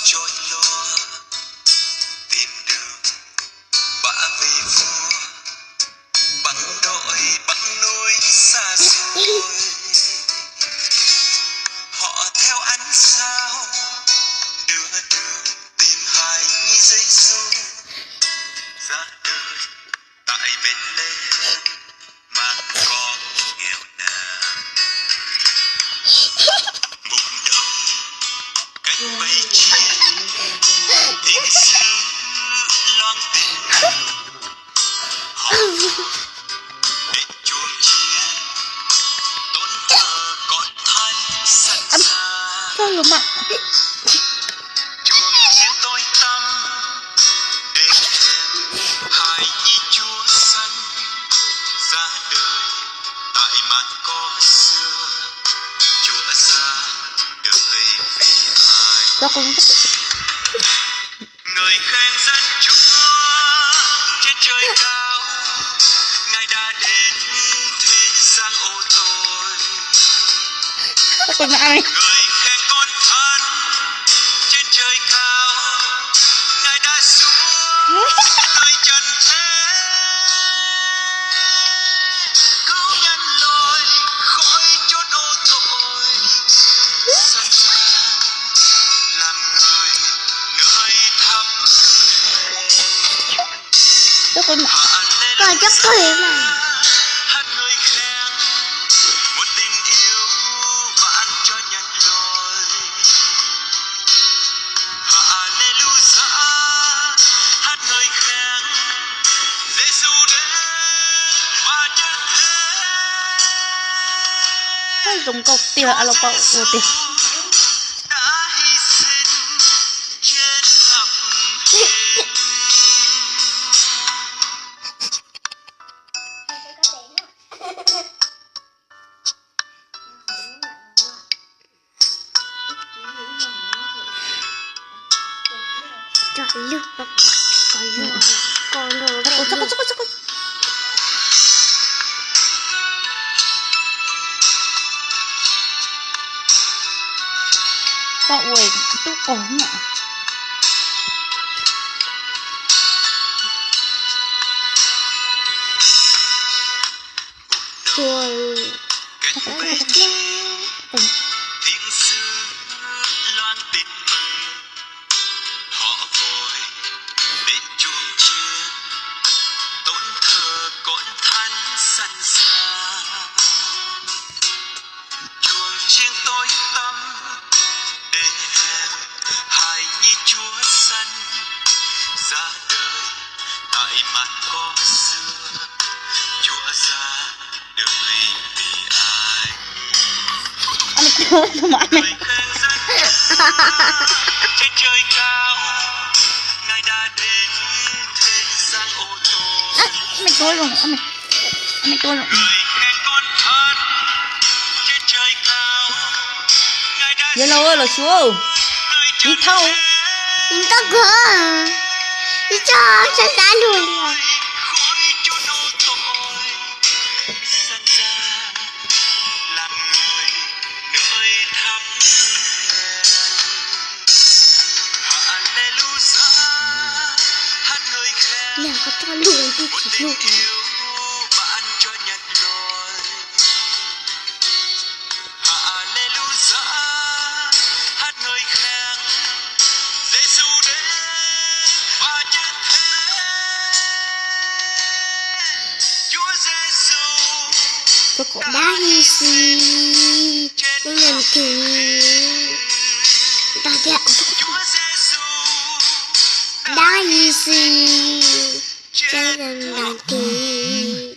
trôi lùa tìm đường bạ về vua băng đội băng núi xa xôi. Họ theo ánh sao đưa đường tìm hài nhi Giêsu ra đời tại Bethlehem mang con nghèo nàn. Mùng đông cánh bay trên tình xứ loan tình họ để chuông chia tôn thờ con thánh sẵn sàng. Sao lắm ạ? Chuông chiêng tối tăm để hài nhi Chúa sanh ra đời tại màn cỏ xưa. Chúa ra đời vì ai? Sao cũng Người khen dân Chúa trên trời cao, Ngài đã đến thế gian ô tôi. con ngã này. Người khen con thánh trên trời cao, Ngài đã xuống nơi trần thế, cứu nhân loại khỏi chốn ô tội, sanh ra làm người nơi thấp. Sao con ngã? Còn chắc cười mà. Hát người khen một tình yêu bạn cho nhận lỗi. Hallelujah, hát người khen Giêsu đến và chết thế. Sao dùng cọc tiền à lộc bậu của tiền. Đã hy sinh trên thập hình. Trời nước còn đồ Chắc. Cậu ơi, tôi có không ạ? trời Tiếng xứ loan tin mừng họ vội đến chuông chiêng tôn thờ con thánh sẵn sàng. Chuông chiêng tối tăm để hài nhi Chúa sanh ra đời tại màn cỏ xưa. Chúa ra đời vì ai? Anh mà Người khen dân trên trời cao, Ngài đã đến thế gian ô tô. mày tôi rồi, mày tôi rồi. Người khen con thánh trên trời cao, Ngài đã Giờ lâu rồi xuống. Đi thâu. mình có cửa đi cho giá luôn khỏi chốn ô tội, sanh ra làm người nơi thấp hèn. Hallelujah, hát người khen nào có cho luôn đi một chỉ tình luôn yêu bạn cho nhận lỗi. Hallelujah, hát người khen Giêsu đến và chết thế. Chúa Giêsu tôi cũng đã hy sinh những lần cứu ta đẹp Chúa Giêsu đã hy sinh cho lần đầu cứu